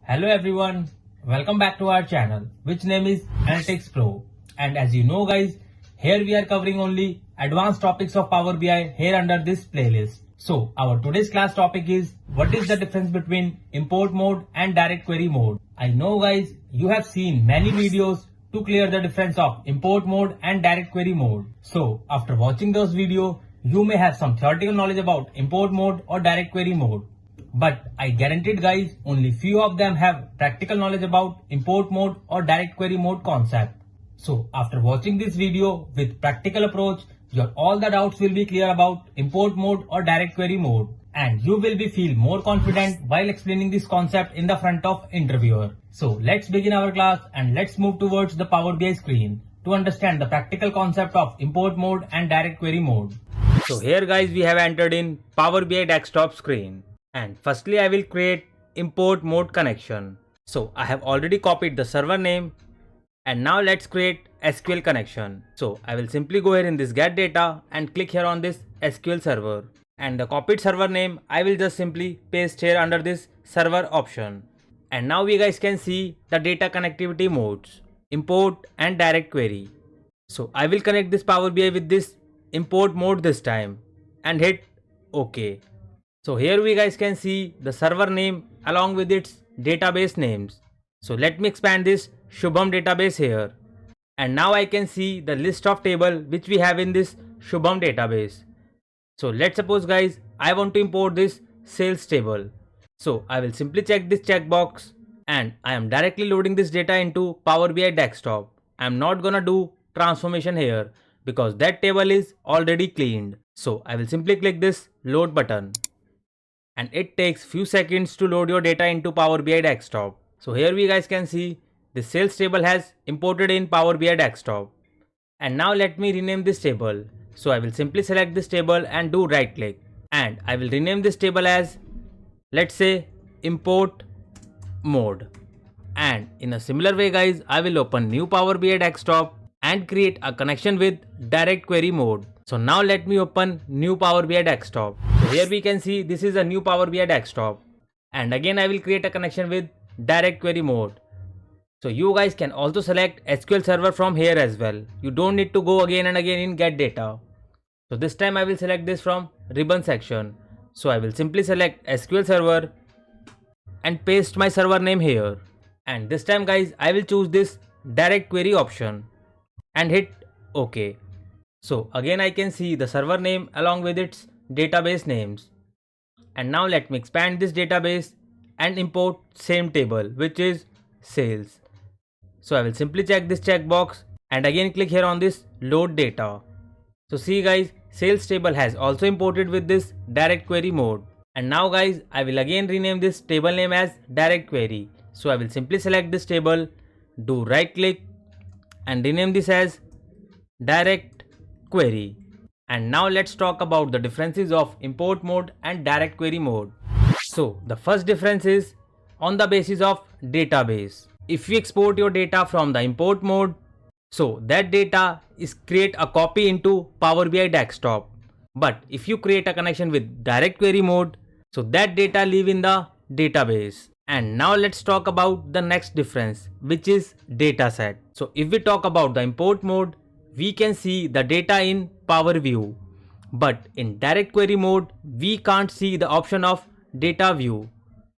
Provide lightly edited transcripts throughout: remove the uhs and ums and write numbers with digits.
Hello everyone, welcome back to our channel which name is Analytics Pro, and as you know guys, here we are covering only advanced topics of Power BI here under this playlist. So our today's class topic is what is the difference between import mode and direct query mode. I know guys, you have seen many videos to clear the difference of import mode and direct query mode. So after watching those videos, you may have some theoretical knowledge about import mode or direct query mode. But I guaranteed guys, only few of them have practical knowledge about import mode or direct query mode concept. So after watching this video with practical approach, your all the doubts will be clear about import mode or direct query mode, and you will be feel more confident while explaining this concept in the front of interviewer. So let's begin our class and let's move towards the Power BI screen to understand the practical concept of import mode and direct query mode. So here guys, we have entered in Power BI desktop screen. And firstly I will create import mode connection. So I have already copied the server name, and now let's create SQL connection. So I will simply go here in this get data and click here on this SQL server, and the copied server name I will just simply paste here under this server option. And now we guys can see the data connectivity modes, import and direct query. So I will connect this Power BI with this import mode this time and hit OK. So here we guys can see the server name along with its database names. So let me expand this Shubham database here. And now I can see the list of table which we have in this Shubham database. So let's suppose guys, I want to import this sales table. So I will simply check this checkbox and I am directly loading this data into Power BI desktop. I am not gonna do transformation here because that table is already cleaned. So I will simply click this load button. And it takes few seconds to load your data into Power BI desktop. So here we guys can see the sales table has imported in Power BI desktop. And now let me rename this table. So I will simply select this table and do right click. And I will rename this table as, let's say, import mode. And in a similar way guys, I will open new Power BI desktop and create a connection with direct query mode. So now let me open new Power BI desktop. So here we can see this is a new Power BI desktop. And again I will create a connection with direct query mode. So you guys can also select SQL server from here as well. You don't need to go again and again in get data. So this time I will select this from ribbon section. So I will simply select SQL server and paste my server name here. And this time guys, I will choose this direct query option and hit OK. So again I can see the server name along with its database names. And now let me expand this database and import same table which is sales. So I will simply check this checkbox and again click here on this load data. So see guys, sales table has also imported with this direct query mode. And now guys, I will again rename this table name as direct query. So I will simply select this table, do right click and rename this as direct query. And now let's talk about the differences of import mode and direct query mode. So the first difference is on the basis of database. If you export your data from the import mode, so that data is create a copy into Power BI desktop. But if you create a connection with direct query mode, so that data live in the database. And now let's talk about the next difference, which is dataset. So if we talk about the import mode, we can see the data in Power View, but in direct query mode we can't see the option of data view.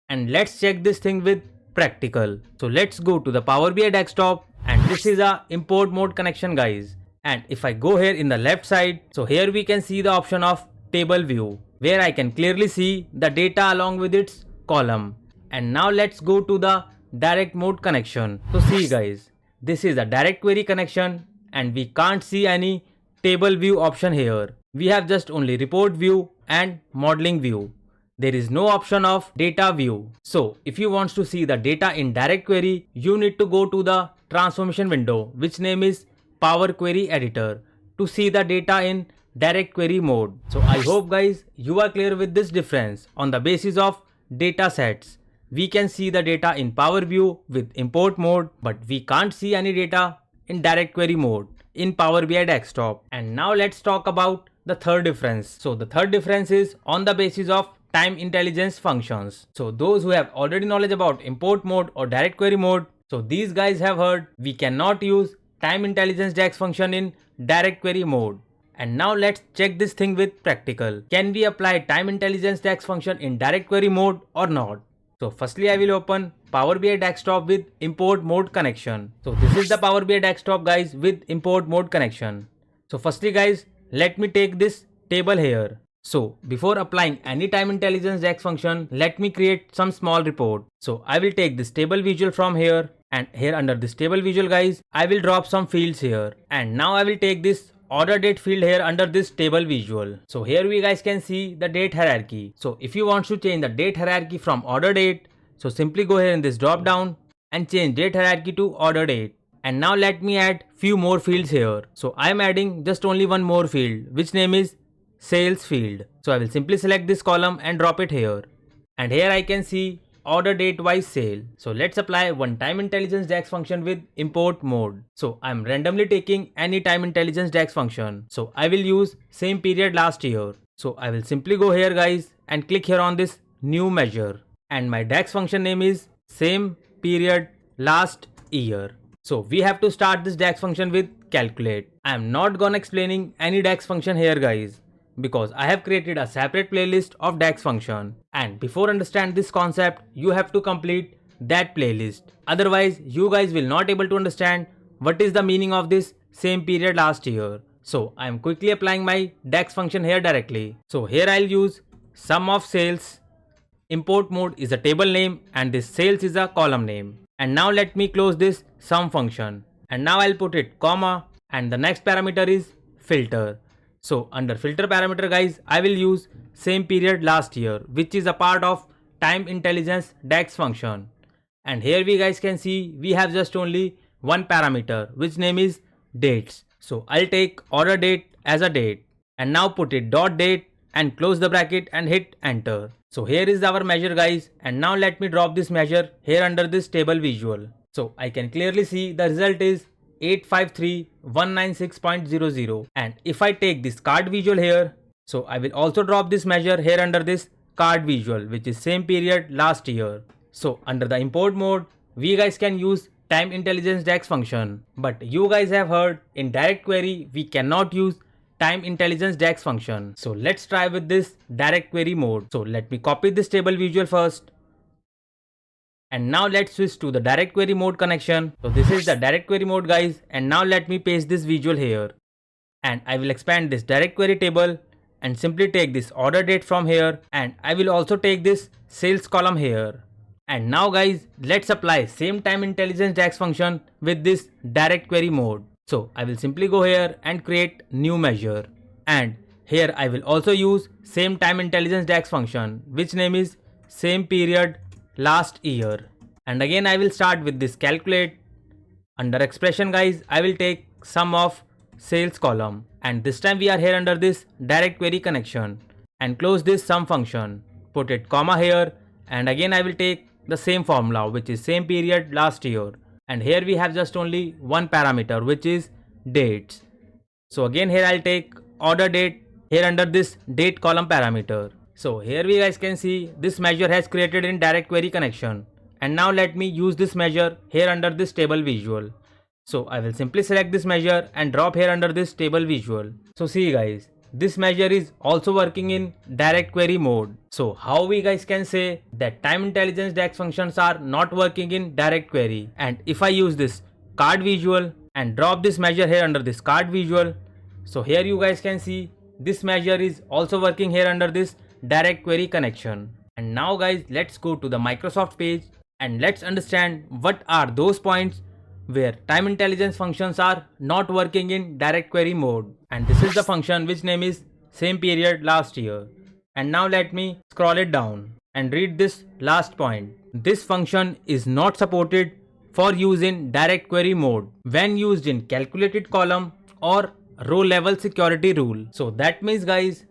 And let's check this thing with practical. So let's go to the Power BI desktop, and this is a import mode connection guys. And if I go here in the left side, so here we can see the option of table view where I can clearly see the data along with its column. And now let's go to the direct mode connection. So see guys, this is a direct query connection and we can't see any table view option here. We have just only report view and modeling view. There is no option of data view. So if you want to see the data in direct query, you need to go to the transformation window which name is Power Query Editor to see the data in direct query mode. So I hope guys you are clear with this difference. On the basis of data sets, we can see the data in Power View with import mode, but we can't see any data in direct query mode in Power BI desktop. And now let's talk about the third difference. So the third difference is on the basis of time intelligence functions. So those who have already knowledge about import mode or direct query mode, so these guys have heard we cannot use time intelligence DAX function in direct query mode. And now let's check this thing with practical. Can we apply time intelligence DAX function in direct query mode or not? So firstly I will open Power BI desktop with import mode connection. So this is the Power BI desktop guys with import mode connection. So firstly guys, let me take this table here. So before applying any time intelligence DAX function, let me create some small report. So I will take this table visual from here, and here under this table visual guys, I will drop some fields here. And now I will take this order date field here under this table visual. So here we guys can see the date hierarchy. So if you want to change the date hierarchy from order date, so simply go here in this drop down and change date hierarchy to order date. And now let me add few more fields here. So I am adding just only one more field, which name is sales field. So I will simply select this column and drop it here. And here I can see order date wise sale. So let's apply one time intelligence DAX function with import mode. So I'm randomly taking any time intelligence DAX function. So I will use same period last year. So I will simply go here guys and click here on this new measure. And my DAX function name is same period last year. So we have to start this DAX function with calculate. I am not gonna explaining any DAX function here guys, because I have created a separate playlist of DAX function, and before understand this concept you have to complete that playlist. Otherwise you guys will not able to understand what is the meaning of this same period last year. So I am quickly applying my DAX function here directly. So here I'll use sum of sales. Import mode is a table name and this sales is a column name. And now let me close this sum function, and now I'll put it comma, and the next parameter is filter. So under filter parameter guys, I will use same period last year, which is a part of time intelligence DAX function. And here we guys can see we have just only one parameter, which name is dates. So I'll take order date as a date, and now put it dot date and close the bracket and hit enter. So here is our measure guys, and now let me drop this measure here under this table visual. So I can clearly see the result is 853,196.00. And if I take this card visual here, so I will also drop this measure here under this card visual, which is same period last year. So under the import mode, we guys can use time intelligence DAX function, but you guys have heard in direct query we cannot use time intelligence DAX function. So let's try with this direct query mode. So let me copy this table visual first. And now let's switch to the direct query mode connection. So this is the direct query mode guys, and now let me paste this visual here. And I will expand this direct query table and simply take this order date from here, and I will also take this sales column here. And now guys, let's apply same time intelligence DAX function with this direct query mode. So I will simply go here and create new measure, and here I will also use same time intelligence DAX function, which name is same period last year. And again I will start with this calculate. Under expression guys, I will take sum of sales column, and this time we are here under this direct query connection, and close this sum function, put it comma here, and again I will take the same formula, which is same period last year. And here we have just only one parameter, which is dates. So again here I'll take order date here under this date column parameter. So here we guys can see this measure has created in direct query connection. And now let me use this measure here under this table visual. So I will simply select this measure and drop here under this table visual. So see guys, this measure is also working in direct query mode. So how we guys can say that time intelligence DAX functions are not working in direct query? And if I use this card visual and drop this measure here under this card visual, so here you guys can see this measure is also working here under this direct query connection. And now guys, let's go to the Microsoft page and let's understand what are those points where time intelligence functions are not working in direct query mode. And this is the function which name is same period last year. And now let me scroll it down and read this last point. This function is not supported for use in direct query mode when used in calculated column or row level security rule. So that means guys,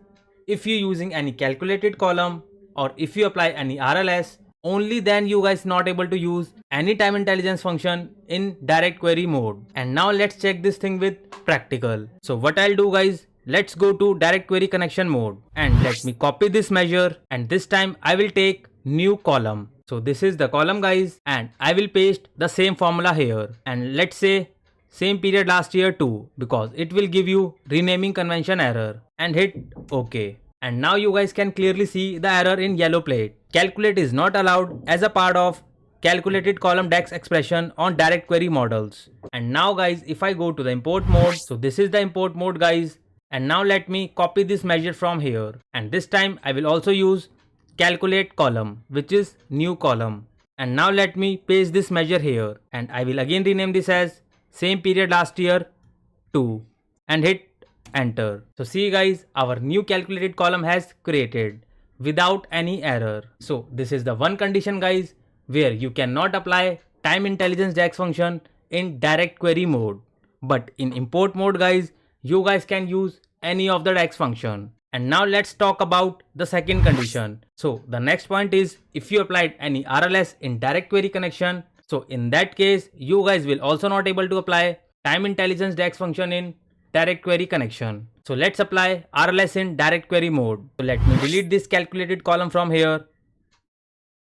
if you using any calculated column or if you apply any RLS, only then you guys not able to use any time intelligence function in direct query mode. And now let's check this thing with practical. So what I'll do guys, let's go to direct query connection mode and let me copy this measure, and this time I will take new column. So this is the column guys, and I will paste the same formula here, and let's say same period last year too, because it will give you renaming convention error, and hit OK. And now you guys can clearly see the error in yellow plate. Calculate is not allowed as a part of calculated column DAX expression on direct query models. And now guys, if I go to the import mode, so this is the import mode guys, and now let me copy this measure from here, and this time I will also use calculate column, which is new column. And now let me paste this measure here, and I will again rename this as same period last year 2 and hit enter. So see guys, our new calculated column has created without any error. So this is the one condition guys where you cannot apply time intelligence DAX function in direct query mode, but in import mode guys, you guys can use any of the DAX function. And now let's talk about the second condition. So the next point is, if you applied any RLS in direct query connection, so in that case you guys will also not able to apply time intelligence DAX function in direct query connection. So let's apply RLS in direct query mode. So let me delete this calculated column from here,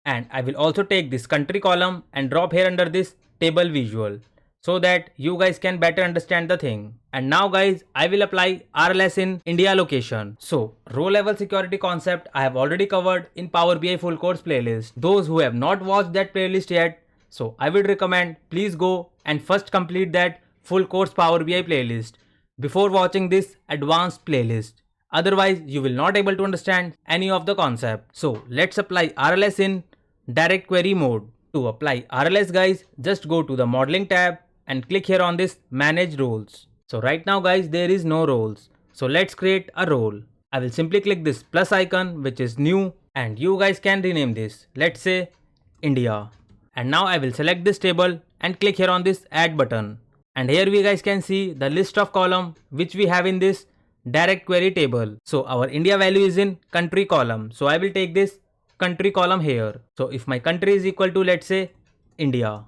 and I will also take this country column and drop here under this table visual, so that you guys can better understand the thing. And now guys, I will apply RLS in India location. So row level security concept I have already covered in Power BI full course playlist. Those who have not watched that playlist yet, so I would recommend please go and first complete that full course Power BI playlist before watching this advanced playlist. Otherwise you will not able to understand any of the concept. So let's apply RLS in direct query mode. To apply RLS guys, just go to the modeling tab and click here on this manage roles. So right now guys, there is no roles. So let's create a role. I will simply click this plus icon, which is new, and you guys can rename this. Let's say India. And now I will select this table and click here on this add button. And here we guys can see the list of column which we have in this direct query table. So our India value is in country column. So I will take this country column here. So if my country is equal to, let's say, India,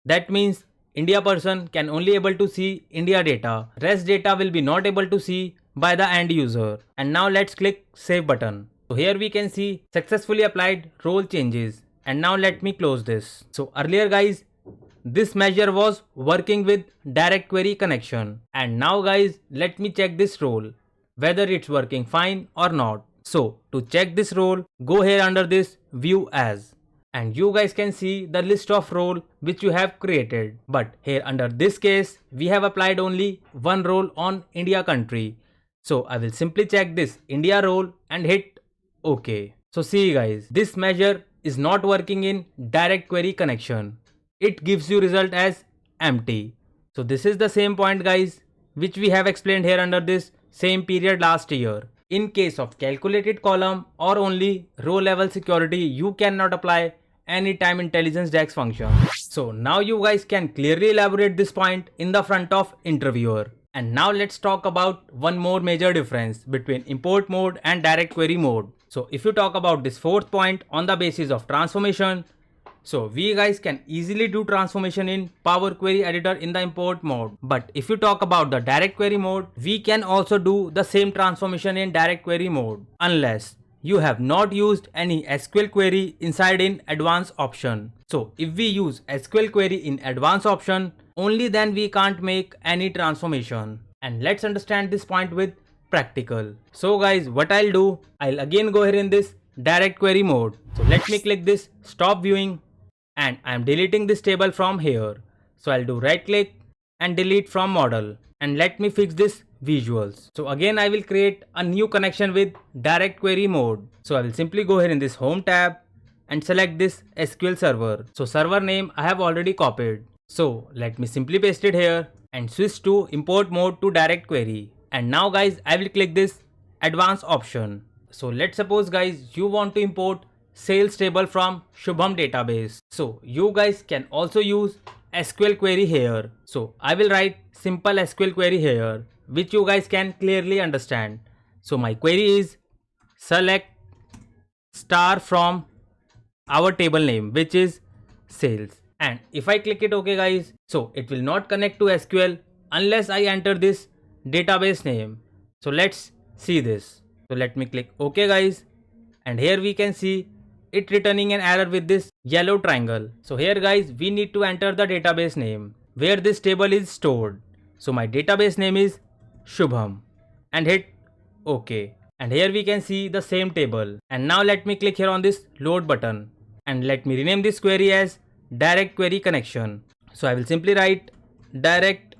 that means India person can only able to see India data. Rest data will be not able to see by the end user. And now let's click save button. So here we can see successfully applied role changes. And now let me close this. So earlier guys, this measure was working with direct query connection, and now guys, let me check this role whether it's working fine or not. So to check this role, go here under this view as, and you guys can see the list of role which you have created. But here under this case, we have applied only one role on India country. So I will simply check this India role and hit OK. So see guys, this measure is not working in direct query connection. It gives you result as empty. So this is the same point guys which we have explained here under this same period last year. In case of calculated column or only row level security, you cannot apply any time intelligence DAX function. So now you guys can clearly elaborate this point in the front of interviewer. And now let's talk about one more major difference between import mode and direct query mode. So if you talk about this fourth point on the basis of transformation, so we guys can easily do transformation in Power Query Editor in the import mode. But if you talk about the direct query mode, we can also do the same transformation in direct query mode, unless you have not used any SQL query inside in advanced option. So if we use SQL query in advanced option, only then we can't make any transformation. And let's understand this point with practical. So guys, what I'll do, I'll again go here in this direct query mode. So let me click this stop viewing, and I'm deleting this table from here. So I'll do right click and delete from model, and let me fix this visuals. So again I will create a new connection with direct query mode. So I will simply go here in this home tab and select this SQL server. So server name I have already copied. So let me simply paste it here and switch to import mode to direct query. And now guys, I will click this advanced option. So let's suppose guys, you want to import sales table from Shubham database. So you guys can also use SQL query here. So I will write simple SQL query here, which you guys can clearly understand. So my query is select star from our table name, which is sales. And if I click it OK guys, so it will not connect to SQL unless I enter this database name. So let's see this. So let me click OK guys, and here we can see it returning an error with this yellow triangle. So here guys, we need to enter the database name where this table is stored. So my database name is Shubham and hit OK. And here we can see the same table. And now let me click here on this load button and let me rename this query as direct query connection. So I will simply write direct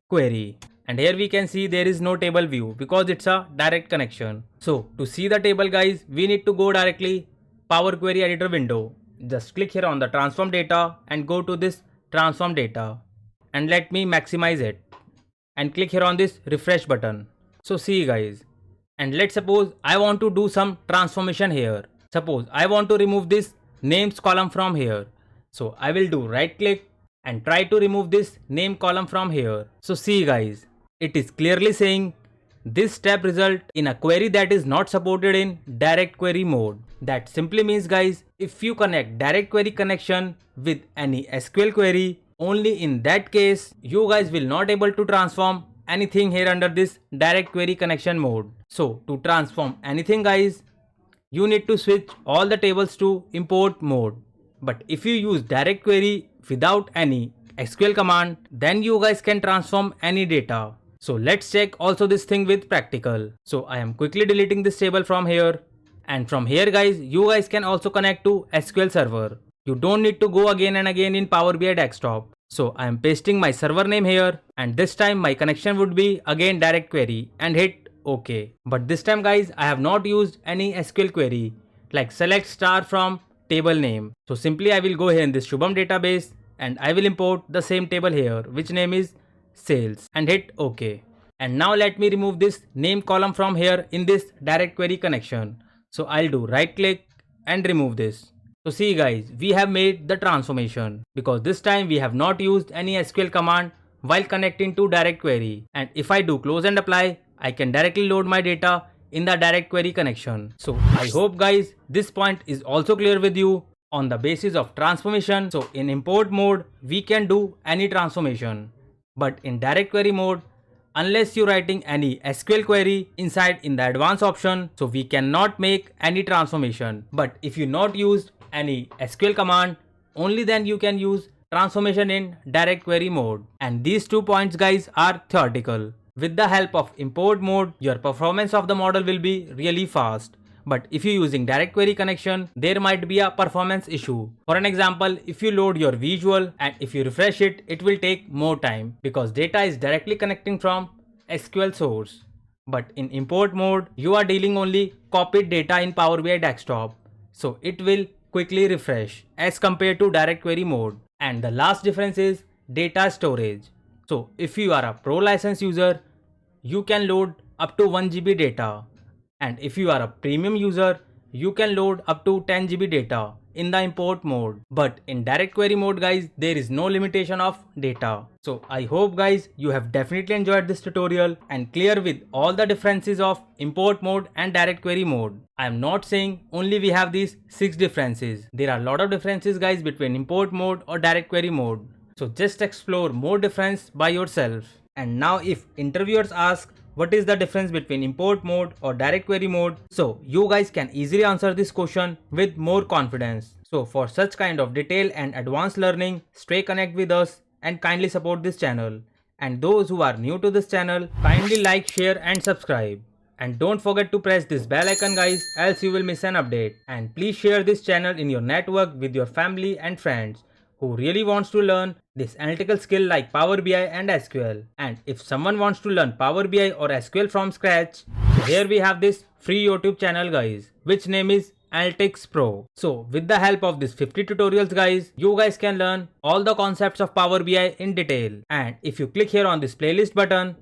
query. And here we can see there is no table view because it's a direct connection. So to see the table guys, we need to go directly Power Query Editor window. Just click here on the transform data and go to this transform data. And let me maximize it. And click here on this refresh button. So see guys. And let's suppose I want to do some transformation here. Suppose I want to remove this names column from here. So I will do right click and try to remove this name column from here. So see guys, it is clearly saying this step result in a query that is not supported in direct query mode. That simply means guys, if you connect direct query connection with any SQL query, only in that case you guys will not able to transform anything here under this direct query connection mode. So to transform anything guys, you need to switch all the tables to import mode. But if you use direct query without any SQL command, then you guys can transform any data. So let's check also this thing with practical. So I am quickly deleting this table from here. And from here guys, you guys can also connect to SQL server. You don't need to go again and again in Power BI desktop. So I am pasting my server name here, and this time my connection would be again direct query and hit OK. But this time guys, I have not used any SQL query like select star from table name. So simply I will go here in this Shubham database and I will import the same table here which name is sales and hit OK. And now let me remove this name column from here in this direct query connection. So I'll do right click and remove this. So see guys, we have made the transformation because this time we have not used any SQL command while connecting to direct query. And if I do close and apply, I can directly load my data in the direct query connection. So I hope guys this point is also clear with you on the basis of transformation. So in import mode, we can do any transformation. But in direct query mode, unless you're writing any SQL query inside in the advanced option, so we cannot make any transformation. But if you not used any SQL command, only then you can use transformation in direct query mode. And these 2 points guys are theoretical. With the help of import mode, your performance of the model will be really fast. But if you're using direct query connection, there might be a performance issue. For an example, if you load your visual and if you refresh it, it will take more time because data is directly connecting from SQL source. But in import mode, you are dealing only copied data in Power BI desktop. So it will quickly refresh as compared to direct query mode. And the last difference is data storage. So if you are a pro license user, you can load up to 1 GB data. And if you are a premium user, you can load up to 10 GB data in the import mode. But in direct query mode guys, there is no limitation of data. So I hope guys you have definitely enjoyed this tutorial and clear with all the differences of import mode and direct query mode. I am not saying only we have these 6 differences. There are a lot of differences guys between import mode or direct query mode. So just explore more difference by yourself. And now if interviewers ask what is the difference between import mode or direct query mode, so you guys can easily answer this question with more confidence. So for such kind of detailed and advanced learning, stay connected with us and kindly support this channel. And those who are new to this channel, kindly like, share and subscribe. And don't forget to press this bell icon guys, else you will miss an update. And please share this channel in your network with your family and friends who really wants to learn this analytical skill like Power BI and SQL. And if someone wants to learn Power BI or SQL from scratch, so here we have this free YouTube channel guys, which name is Analytics Pro. So with the help of this 50 tutorials guys, you guys can learn all the concepts of Power BI in detail. And if you click here on this playlist button,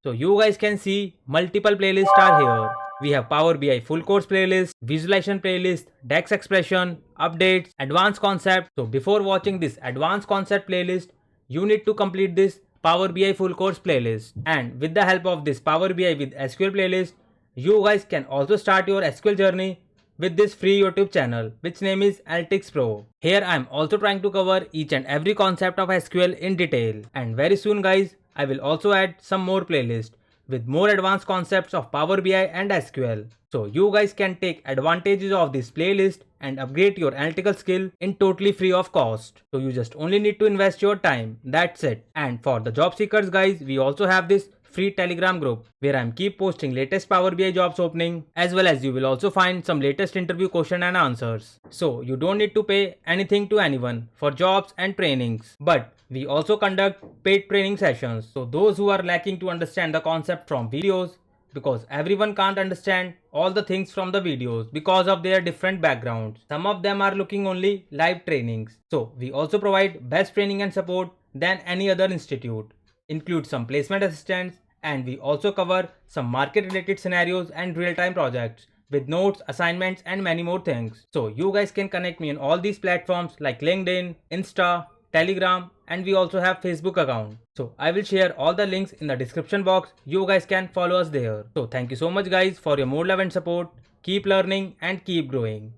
so you guys can see multiple playlists are here. We have Power BI full course playlist, visualization playlist, DAX expression, updates, advanced concept. So before watching this advanced concept playlist, you need to complete this Power BI full course playlist. And with the help of this Power BI with SQL playlist, you guys can also start your SQL journey with this free YouTube channel, which name is Analytics Pro. Here I am also trying to cover each and every concept of SQL in detail. And very soon guys, I will also add some more playlists with more advanced concepts of Power BI and SQL. So you guys can take advantages of this playlist and upgrade your analytical skill in totally free of cost. So you just only need to invest your time. That's it. And for the job seekers guys, we also have this free Telegram group where I'm keep posting latest Power BI jobs opening, as well as you will also find some latest interview question and answers. So you don't need to pay anything to anyone for jobs and trainings. But we also conduct paid training sessions. So those who are lacking to understand the concept from videos, because everyone can't understand all the things from the videos because of their different backgrounds. Some of them are looking only live trainings. So we also provide best training and support than any other institute, include some placement assistance, and we also cover some market related scenarios and real-time projects with notes, assignments, and many more things. So you guys can connect me on all these platforms like LinkedIn, Insta, Telegram, and we also have Facebook account. So I will share all the links in the description box. You guys can follow us there. So thank you so much guys for your more love and support. Keep learning and keep growing.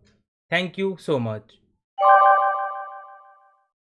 Thank you so much.